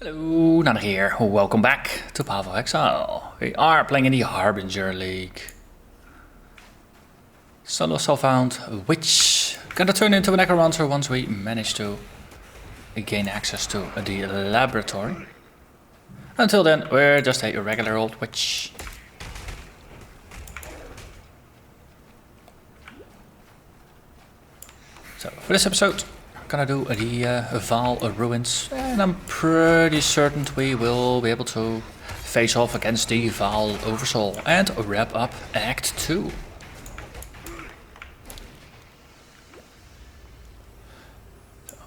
Hello, Narnach here. Welcome back to Path of Exile. We are playing in the Harbinger League. Solo self-found witch. Gonna turn into a Necromancer once we manage to gain access to the laboratory. Until then, we're just a regular old witch. So, for this episode, gonna do the Vaal ruins, and I'm pretty certain we will be able to face off against the Vaal Oversoul and wrap up Act 2.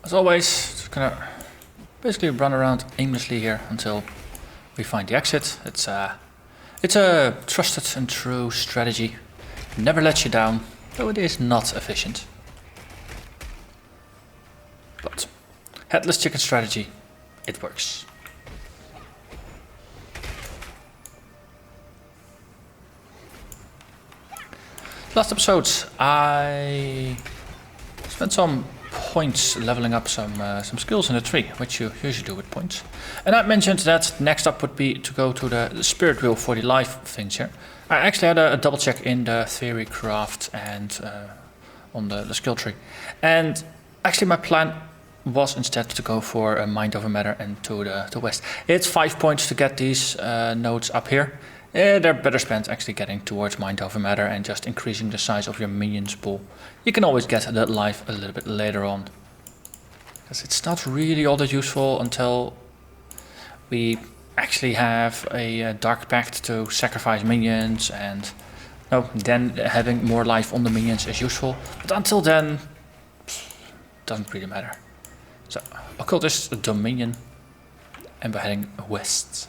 As always, just gonna basically run around aimlessly here until we find the exit. It's a trusted and true strategy. Never lets you down, though it is not efficient. But headless chicken strategy, it works. Last episode, I spent some points leveling up some skills in the tree, which you usually do with points. And I mentioned that next up would be to go to the spirit wheel for the life things here. I actually had a double check in the theory craft and on the skill tree. And actually my plan was instead to go for a mind over matter and to the west. It's 5 points to get these nodes up here. They're better spent actually getting towards mind over matter and just increasing the size of your minions pool. You can always get that life a little bit later on, because it's not really all that useful until we actually have a Dark Pact to sacrifice minions, and then having more life on the minions is useful, but until then doesn't really matter. So, Occultist Dominion, and we're heading west.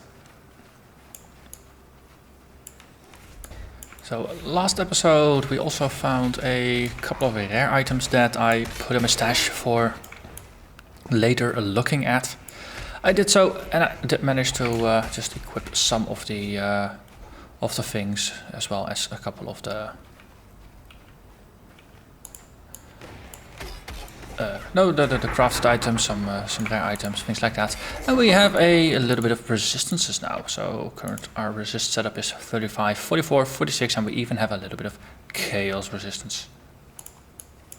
So, last episode we also found a couple of rare items that I put in my stash for later looking at. I did so, and I did manage to just equip some of the things, as well as a couple of the the crafted items, some rare items, things like that. And we have a little bit of resistances now. So our resist setup is 35, 44, 46, and we even have a little bit of chaos resistance.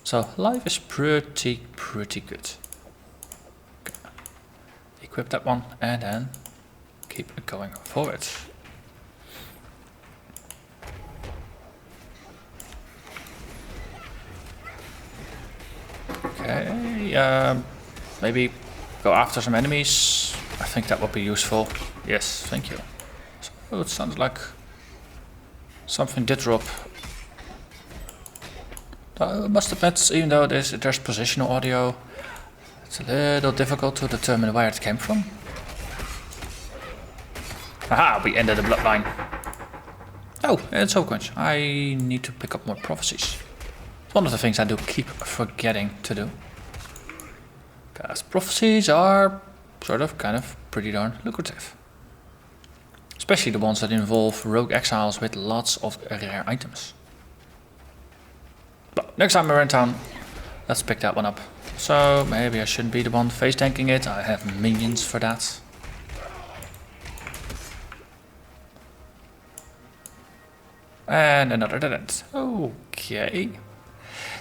So life is pretty good. Okay. Equip that one and then keep going forward. Okay, maybe go after some enemies. I think that would be useful. Yes, thank you. So it sounds like something did drop. I must admit, even though there's positional audio, it's a little difficult to determine where it came from. Aha, we ended the bloodline. Oh, it's Overquench. I need to pick up more prophecies. It's one of the things I do keep forgetting to do. Because prophecies are kind of pretty darn lucrative. Especially the ones that involve rogue exiles with lots of rare items. But next time we're in town, let's pick that one up. So maybe I shouldn't be the one face tanking it. I have minions for that. And another dead end. Okay.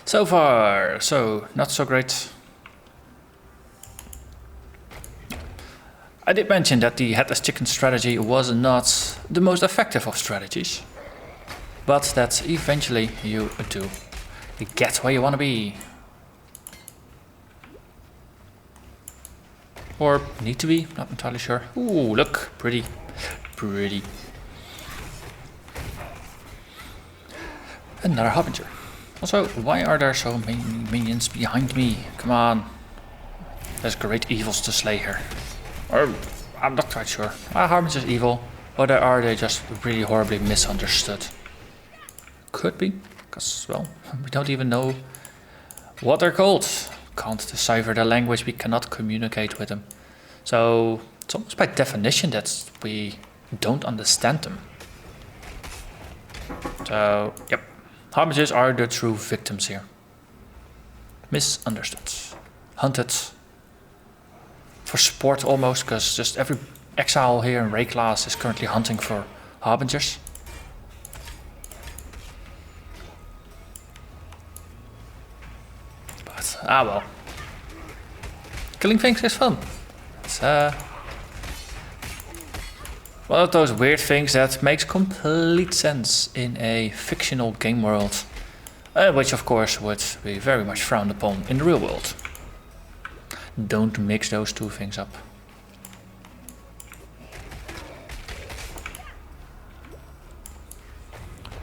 So far, so not so great. I did mention that the headless chicken strategy was not the most effective of strategies, but that eventually you do get where you want to be. Or need to be, not entirely sure. Ooh, look, pretty. Another Harbinger. Also, why are there so many minions behind me? Come on. There's great evils to slay here. Or, I'm not quite sure. Are Harbingers evil? Or are they just really horribly misunderstood? Could be. Because, well, we don't even know what they're called. Can't decipher their language, we cannot communicate with them. So, it's almost by definition that we don't understand them. So, yep. Harbingers are the true victims here. Misunderstood. Hunted. for sport almost, because just every Exile here in Ray class is currently hunting for Harbingers. But, well. Killing things is fun. It's one of those weird things that makes complete sense in a fictional game world. Which of course would be very much frowned upon in the real world. Don't mix those two things up.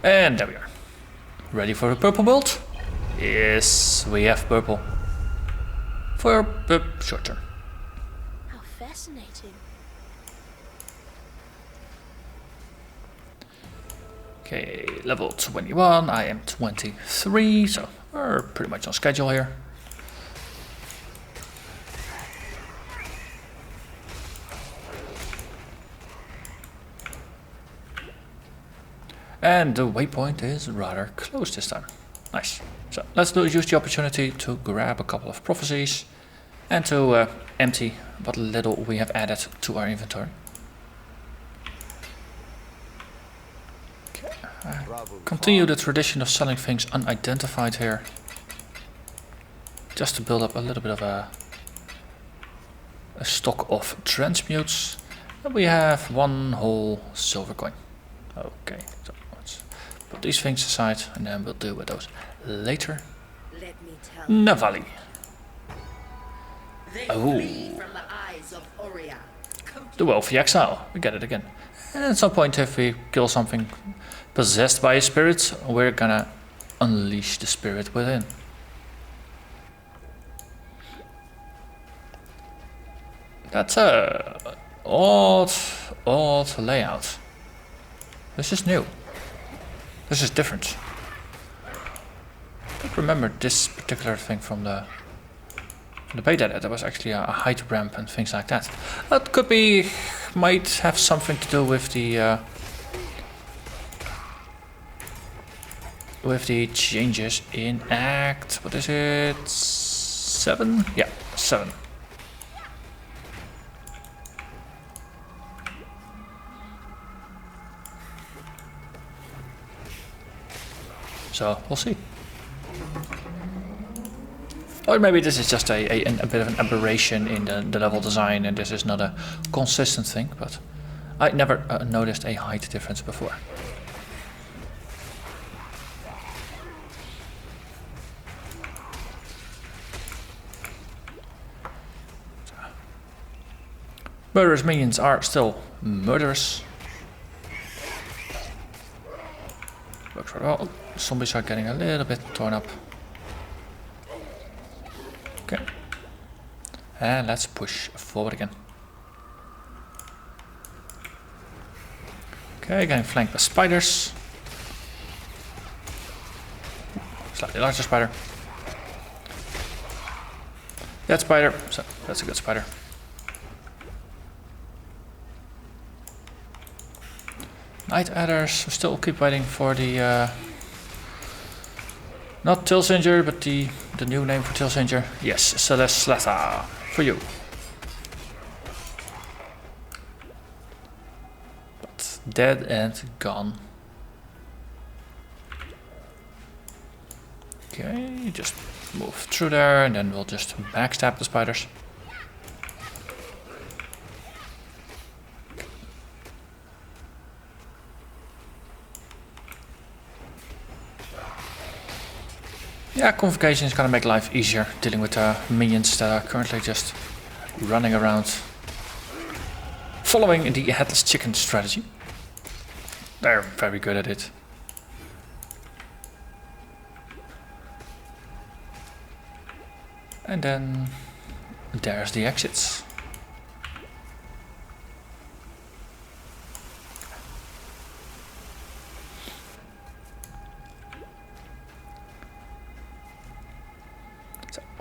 And there we are. Ready for the purple build? Yes, we have purple. For the short term. How fascinating. Okay, level 21, I am 23, so we're pretty much on schedule here. And the waypoint is rather close this time. Nice. So let's use the opportunity to grab a couple of prophecies and to empty what little we have added to our inventory. Okay. Continue the tradition of selling things unidentified here. Just to build up a little bit of a stock of transmutes. And we have one whole silver coin. Okay, so let's put these things aside and then we'll deal with those later. Let me tell Navali. They Oh. flee from the eyes of Oriath. The wealthy exile. We get it again. And at some point if we kill something possessed by a spirit, we're gonna unleash the spirit within. That's a odd layout. This is new. This is different. I don't remember this particular thing from the beta. There was actually a height ramp and things like that. That could be, might have something to do with the changes in Act. What is it? 7? Yeah, 7. So we'll see. Or maybe this is just a bit of an aberration in the level design and this is not a consistent thing, but I never noticed a height difference before. Murderous minions are still murderous. Works very well. Zombies are getting a little bit torn up. Okay. And let's push forward again. Okay, getting flanked by spiders. Slightly larger spider. That spider, so that's a good spider. Night adders, we still keep waiting for the not Tilsinger, but the new name for Tilsinger. Yes, Celestlata, for you. But dead and gone. Okay, just move through there and then we'll just backstab the spiders. Yeah, Convocation is gonna make life easier dealing with minions that are currently just running around following the headless chicken strategy. They're very good at it. And then there's the exits.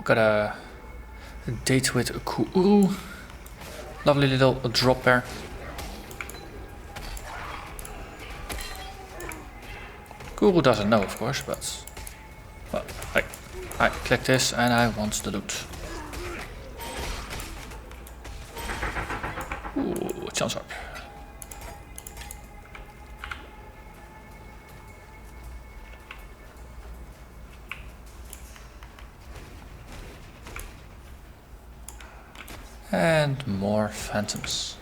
Got a date with Ku'uru. Lovely little drop there. Ku'uru doesn't know, of course, but well, I click this and I want the loot. Ooh, chance up. And more phantoms.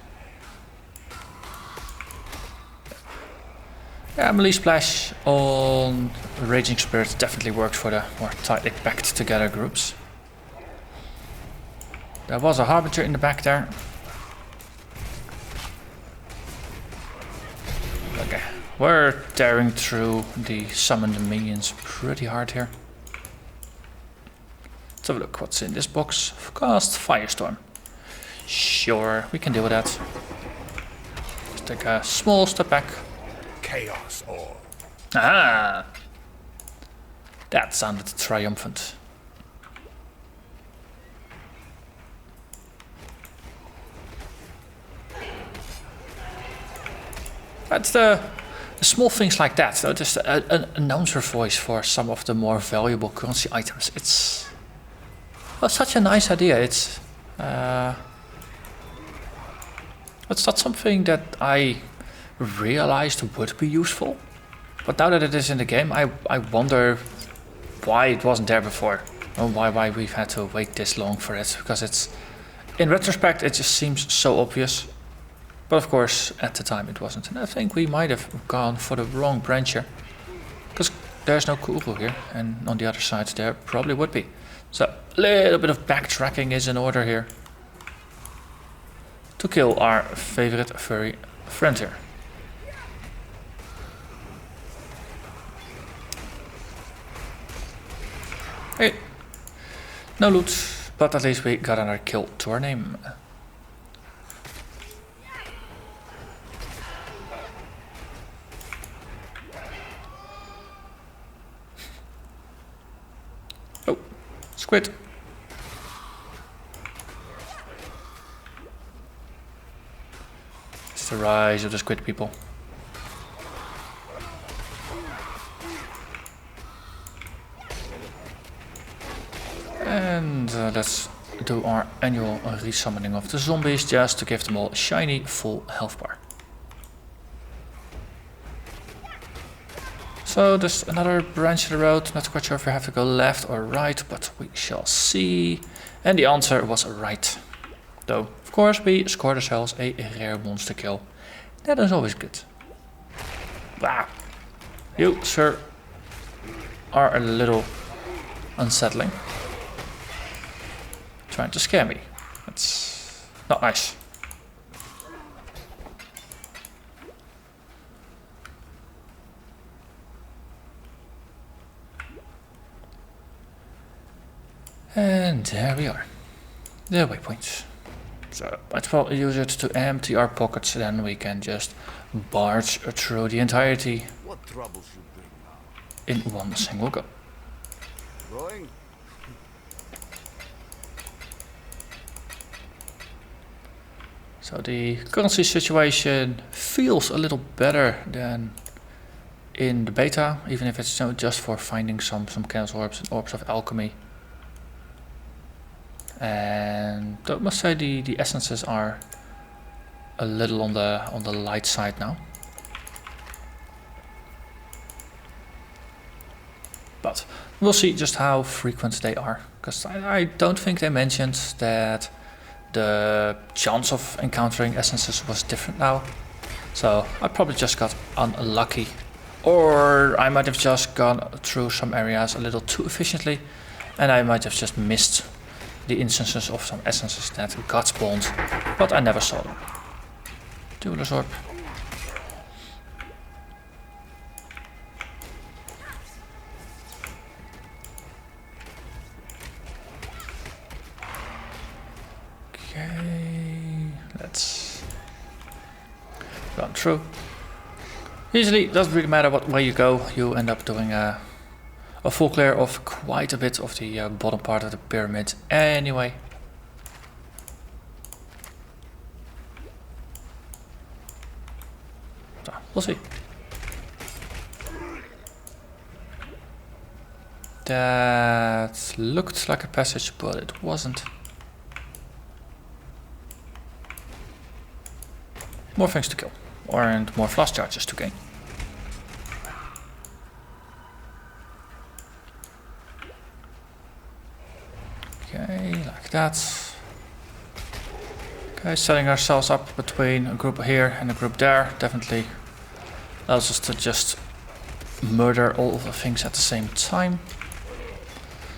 Yeah, melee splash on Raging Spirit definitely worked for the more tightly packed together groups. There was a Harbinger in the back there. Okay, we're tearing through the summoned minions pretty hard here. Let's have a look what's in this box. Cast Firestorm. Sure, we can deal with that. Let's take a small step back. Chaos Orb. Ah! That sounded triumphant. That's the small things like that, though. Just an announcer voice for some of the more valuable currency items. It's such a nice idea. It's not something that I realized would be useful, but now that it is in the game, I wonder why it wasn't there before, and why we've had to wait this long for it. Because it's, in retrospect, it just seems so obvious, but of course at the time it wasn't. And I think we might have gone for the wrong branch here, because there's no Kuru here, and on the other side there probably would be. So a little bit of backtracking is in order here to kill our favorite furry friend here. Hey, no loot, but at least we got another kill to our name. Oh, squid. It's the rise of the squid people. And let's do our annual resummoning of the zombies, just to give them all a shiny full health bar. So there's another branch of the road. Not quite sure if we have to go left or right, but we shall see. And the answer was right. Though, of course, we scored ourselves a rare monster kill. That is always good. Wow. You, sir, are a little unsettling. Trying to scare me. That's not nice. And there we are. The waypoint. So might as well use it to empty our pockets, then we can just barge through the entirety What troubles you bring now? in one single go. Going? So the currency situation feels a little better than in the beta, even if it's just for finding some chaos orbs and orbs of alchemy. And I must say the essences are a little on the light side now. But we'll see just how frequent they are, because I don't think they mentioned that the chance of encountering essences was different now. So I probably just got unlucky, or I might have just gone through some areas a little too efficiently, and I might have just missed the instances of some essences that got spawned, but I never saw them. Duelist Orb. Okay, let's run through. Usually it doesn't really matter what way you go, you end up doing a full clear of quite a bit of the bottom part of the pyramid anyway. So, we'll see. That looked like a passage, but it wasn't. more things to kill. And more flask charges to gain. Okay, like that. Okay, setting ourselves up between a group here and a group there definitely allows us to just murder all of the things at the same time.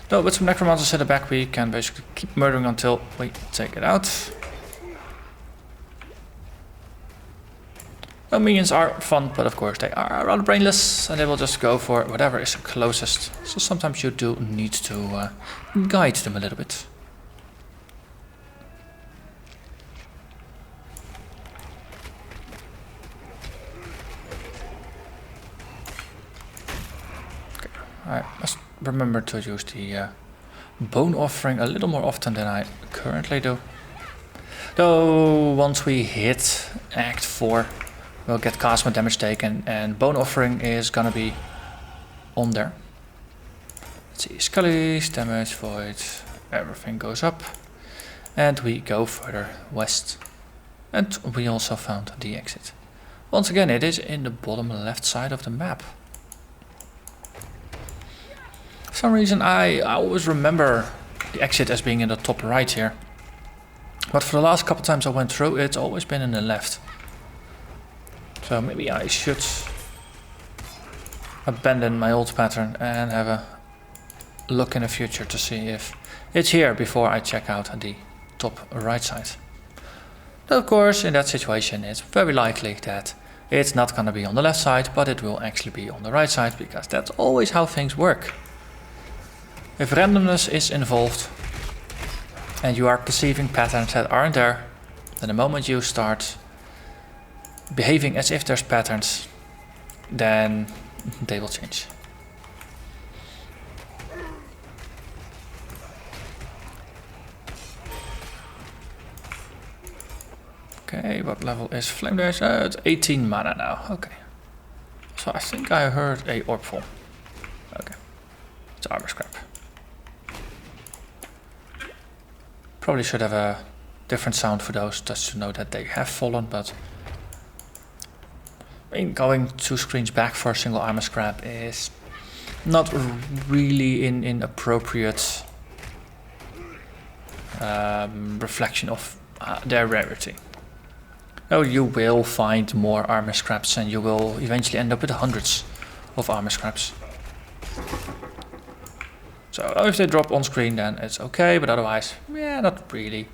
Though with some Necromancers in the back we can basically keep murdering until we take it out. Well, minions are fun, but of course they are rather brainless and they will just go for whatever is closest. So sometimes you do need to guide them a little bit. Okay, I must remember to use the bone offering a little more often than I currently do. Though once we hit Act 4, we'll get cast more damage taken, and bone offering is gonna be on there. Let's see, Scully's, damage, void, everything goes up. And we go further west. And we also found the exit. Once again, it is in the bottom left side of the map. For some reason I always remember the exit as being in the top right here. But for the last couple times I went through, it's always been in the left. So maybe I should abandon my old pattern and have a look in the future to see if it's here before I check out the top right side. But of course, in that situation, it's very likely that it's not going to be on the left side, but it will actually be on the right side, because that's always how things work. If randomness is involved and you are perceiving patterns that aren't there, then the moment you start behaving as if there's patterns, then they will change. Okay, what level is Flame Dash? It's 18 mana now. Okay. So I think I heard a orb fall. Okay. It's armor scrap. Probably should have a different sound for those just to know that they have fallen, but I mean, going 2 screens back for a single armor scrap is not really in appropriate reflection of their rarity. Oh, you will find more armor scraps and you will eventually end up with hundreds of armor scraps. So if they drop on screen then it's okay, but otherwise, yeah, not really.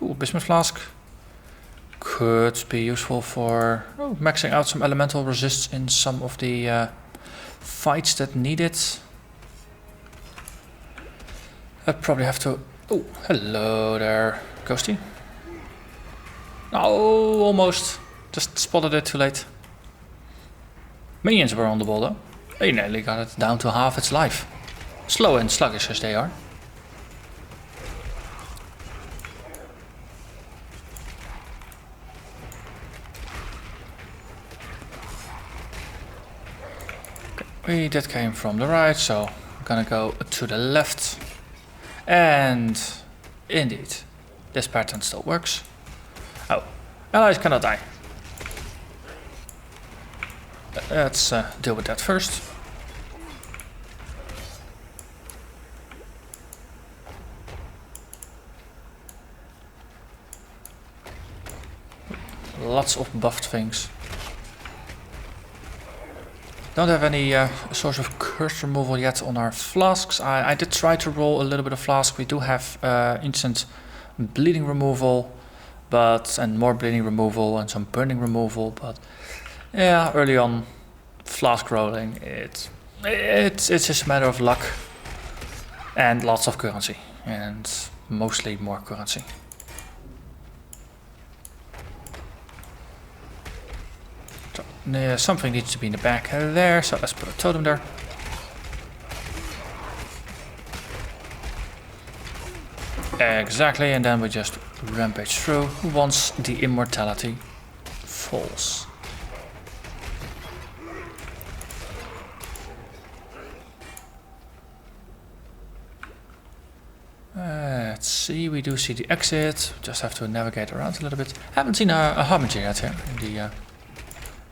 Ooh, Bismuth Flask could be useful for maxing out some elemental resists in some of the fights that need it. I'd probably have to... Oh, hello there, Ghosty. Oh, almost. Just spotted it too late. Minions were on the ball though. They nearly got it down to half its life. Slow and sluggish as they are. Okay, that came from the right, so I'm gonna go to the left. And indeed, this pattern still works. Oh, allies cannot die. Let's deal with that first. Lots of buffed things. Don't have any source of curse removal yet on our flasks. I did try to roll a little bit of flask. We do have instant bleeding removal, and more bleeding removal and some burning removal. But yeah, early on, flask rolling, it's just a matter of luck and lots of currency, and mostly more currency. Something needs to be in the back there, so let's put a totem there. Exactly, and then we just rampage through once the immortality falls. Let's see, we do see the exit. Just have to navigate around a little bit. Haven't seen a Harbinger yet here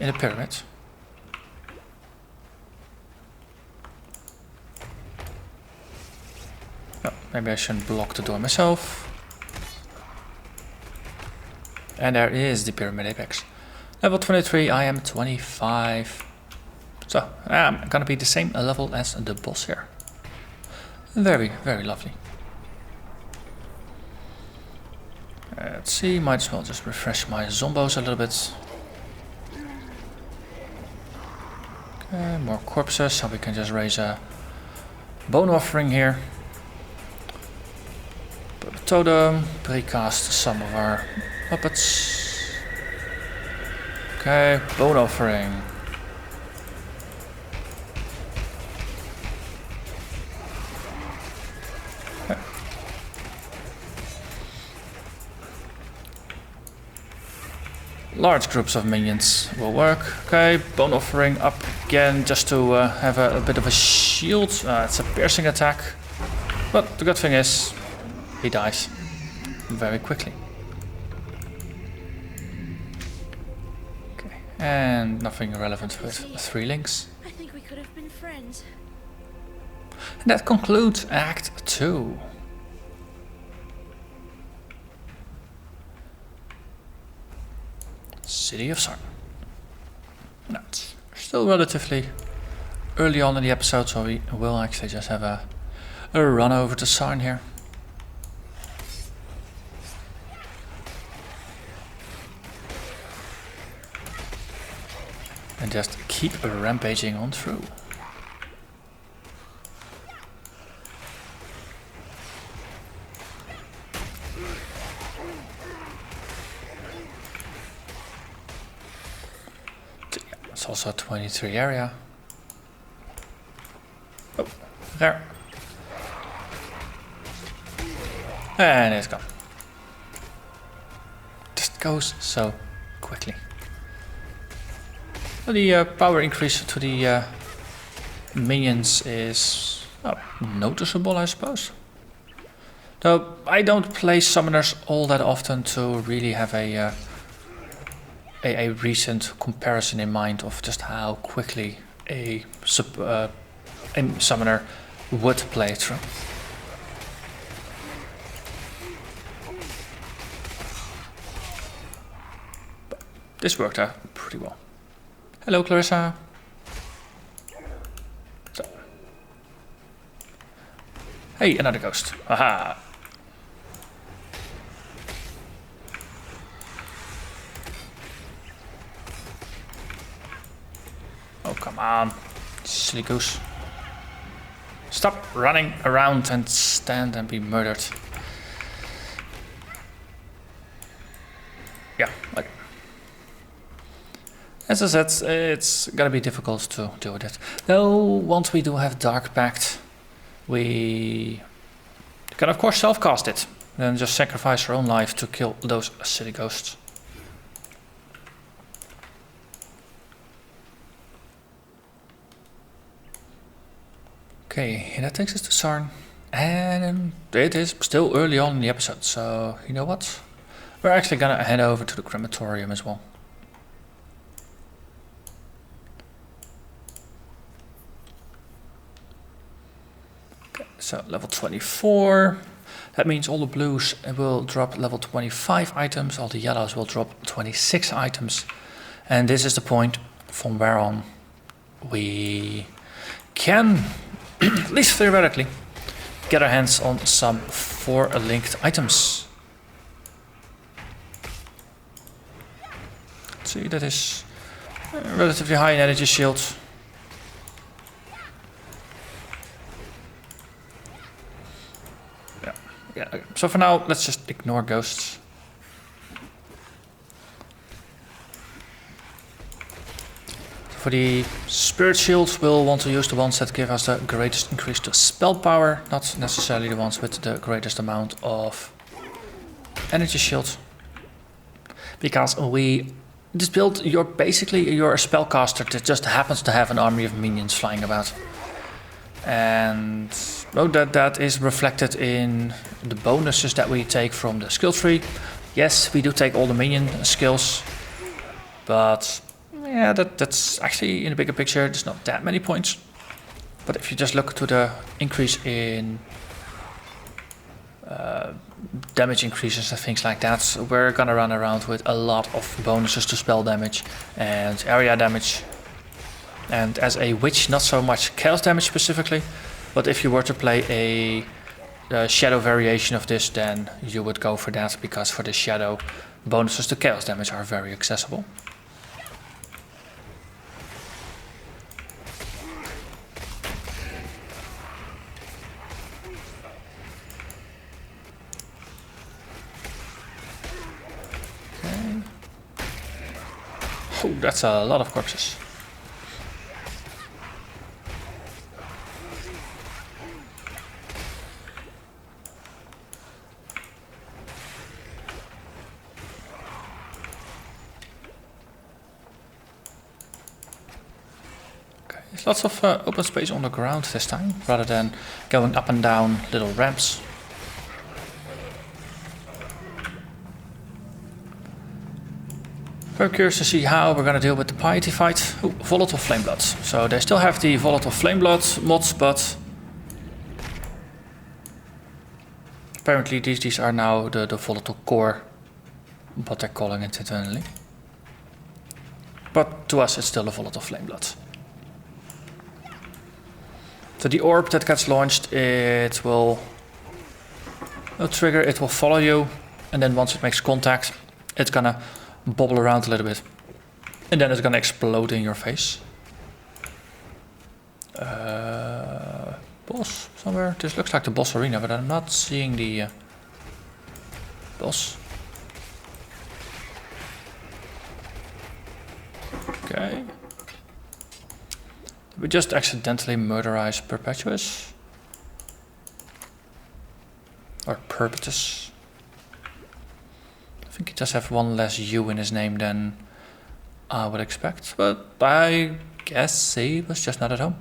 in the pyramid. Oh, maybe I shouldn't block the door myself. And there is the pyramid apex. Level 23, I am 25. So, I'm gonna be the same level as the boss here. Very, very lovely. Let's see, might as well just refresh my zombos a little bit. Okay, more corpses, so we can just raise a bone offering here. Put a totem, precast some of our puppets. Okay, bone offering. Large groups of minions will work. Okay, bone offering up again just to have a bit of a shield. It's a piercing attack. But the good thing is, he dies very quickly. Okay, and nothing relevant with 3 links. I think we could have been friends. And that concludes Act 2. City of Sarn. Now, it's still relatively early on in the episode, so we will actually just have a run over to Sarn here. And just keep rampaging on through. It's also a 23 area. Oh, there. And it's gone. Just goes so quickly. The power increase to the minions is noticeable, I suppose. Though I don't play summoners all that often to really have a recent comparison in mind of just how quickly a summoner would play through. But this worked out pretty well. Hello, Clarissa. So. Hey, another ghost. Aha. Oh, come on, silly goose. Stop running around and stand and be murdered. Yeah, okay. As I said, it's gonna be difficult to deal with it. Though, once we do have Dark Pact, we can of course self-cast it. Then just sacrifice our own life to kill those silly ghosts. Okay, and that takes us to Sarn. And it is still early on in the episode, so you know what? We're actually gonna head over to the Crematorium as well. So level 24, that means all the blues will drop level 25 items, all the yellows will drop 26 items. And this is the point from where on we can, at least theoretically, get our hands on some 4 linked items. Let's see, that is relatively high in energy shield. Yeah, okay. So for now, let's just ignore ghosts. For the spirit shields, we'll want to use the ones that give us the greatest increase to spell power, not necessarily the ones with the greatest amount of energy shield. Because this build, you're a spellcaster that just happens to have an army of minions flying about. And note that that is reflected in the bonuses that we take from the skill tree. Yes, we do take all the minion skills, but yeah, that's actually in the bigger picture, there's not that many points. But if you just look to the increase in damage increases and things like that, we're gonna run around with a lot of bonuses to spell damage and area damage. And as a witch, not so much chaos damage specifically, but if you were to play a shadow variation of this, then you would go for that, because for the shadow, bonuses to chaos damage are very accessible. Okay. Oh, that's a lot of corpses. There's lots of open space on the ground this time, rather than going up and down little ramps. Very curious to see how we're going to deal with the piety fight. Ooh, volatile flame blood. So they still have the volatile flame blood mods, but apparently these are now the volatile core, what they're calling it internally. But to us it's still a volatile flame blood. So the orb that gets launched, it will trigger, it will follow you, and then once it makes contact, it's gonna bobble around a little bit. And then it's gonna explode in your face. Boss somewhere? This looks like the boss arena, but I'm not seeing the boss. Okay. We just accidentally murderize Perpetuous. Or Perpetus. I think he does have one less U in his name than I would expect, but I guess he was just not at home.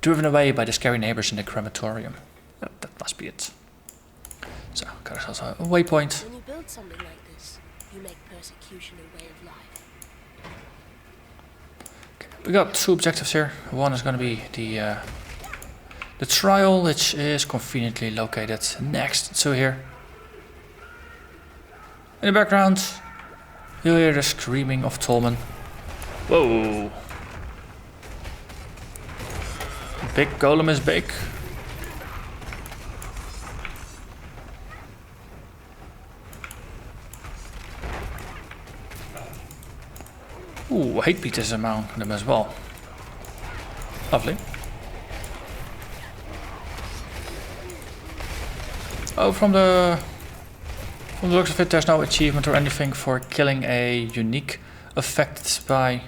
Driven away by the scary neighbors in the Crematorium. That must be it. So, got ourselves a waypoint. When you build something like this, you make persecution a way of life. We got two objectives here. One is going to be the trial, which is conveniently located next to here. In the background, you'll hear the screaming of Tolman. Whoa! Big golem is big. Ooh, hate beat is among them as well. Lovely. Oh, from the looks of it, there's no achievement or anything for killing a unique affected by,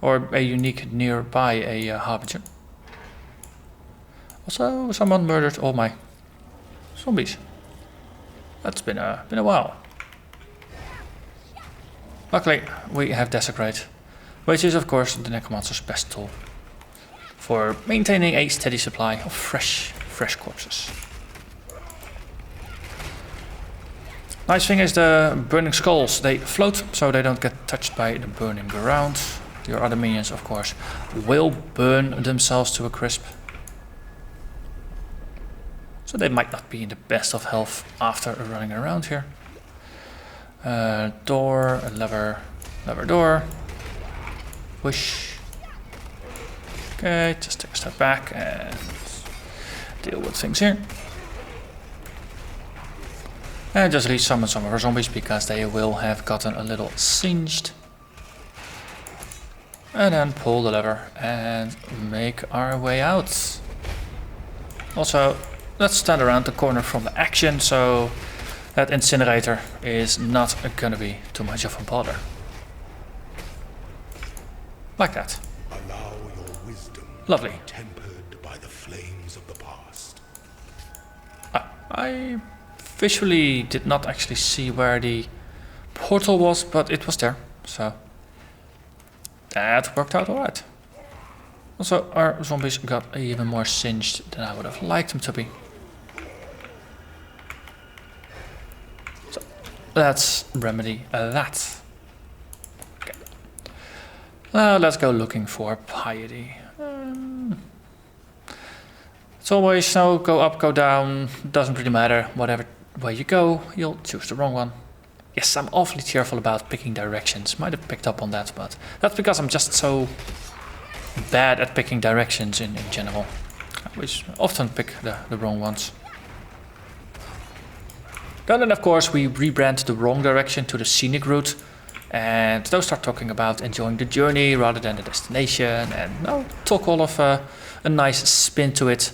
or a unique nearby a Harbinger. Also, someone murdered all my zombies. That's been a while. Luckily, we have Desecrate, which is of course the Necromancer's best tool for maintaining a steady supply of fresh corpses. Nice thing is the burning skulls, they float, so they don't get touched by the burning ground. Your other minions, of course, will burn themselves to a crisp. So they might not be in the best of health after running around here. Door, a lever, door. Push. Okay, just take a step back and deal with things here. And just resummon some of our zombies because they will have gotten a little singed. And then pull the lever and make our way out. Also, let's stand around the corner from the action, so that incinerator is not gonna be too much of a bother. Like that. Allow your wisdom Lovely. to be tempered by the flames of the past. I visually did not actually see where the portal was, but it was there, so that worked out alright. Also, our zombies got even more singed than I would have liked them to be. So, let's remedy that. Okay. Now let's go looking for piety. It's always no go up, go down, doesn't really matter. Whatever way you go, you'll choose the wrong one. Yes, I'm awfully cheerful about picking directions. Might have picked up on that, but that's because I'm just so bad at picking directions in general. I always often pick the wrong ones. Then of course we rebrand the wrong direction to the scenic route. And they'll start talking about enjoying the journey rather than the destination. And I'll talk all of a nice spin to it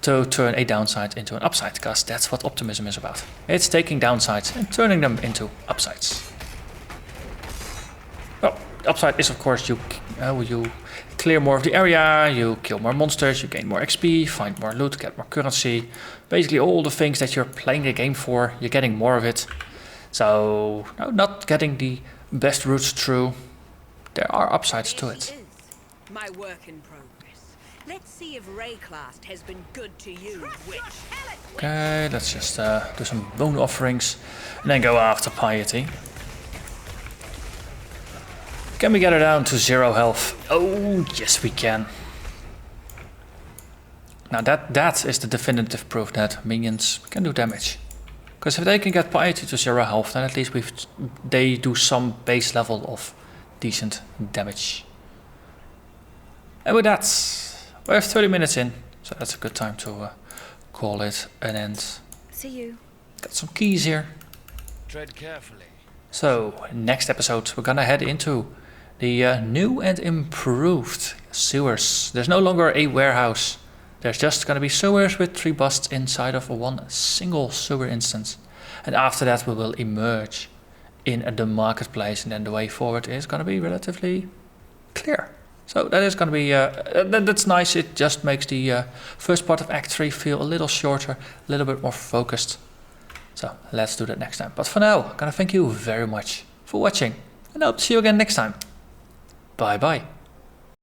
to turn a downside into an upside. Because that's what optimism is about. It's taking downsides and turning them into upsides. Well, the upside is of course you clear more of the area, you kill more monsters, you gain more XP, find more loot, get more currency. Basically all the things that you're playing the game for, you're getting more of it. So, no, not getting the best routes through. There are upsides to it. My work in progress. Let's see if Rayclast has been good to you, witch. Okay, let's just do some bone offerings and then go after piety. Can we get her down to 0 health? Oh, yes we can. Now that is the definitive proof that minions can do damage. Because if they can get piety to 0 health, then at least they do some base level of decent damage. And with that, we have 30 minutes in, so that's a good time to call it an end. See you. Got some keys here. Tread carefully. So, next episode we're gonna head into the new and improved sewers. There's no longer a warehouse. There's just gonna be sewers with 3 busts inside of one single sewer instance. And after that we will emerge in the marketplace, and then the way forward is gonna be relatively clear. So that is gonna be, that's nice. It just makes the first part of Act 3 feel a little shorter, a little bit more focused. So let's do that next time. But for now, I'm gonna thank you very much for watching, and I hope to see you again next time. Bye bye.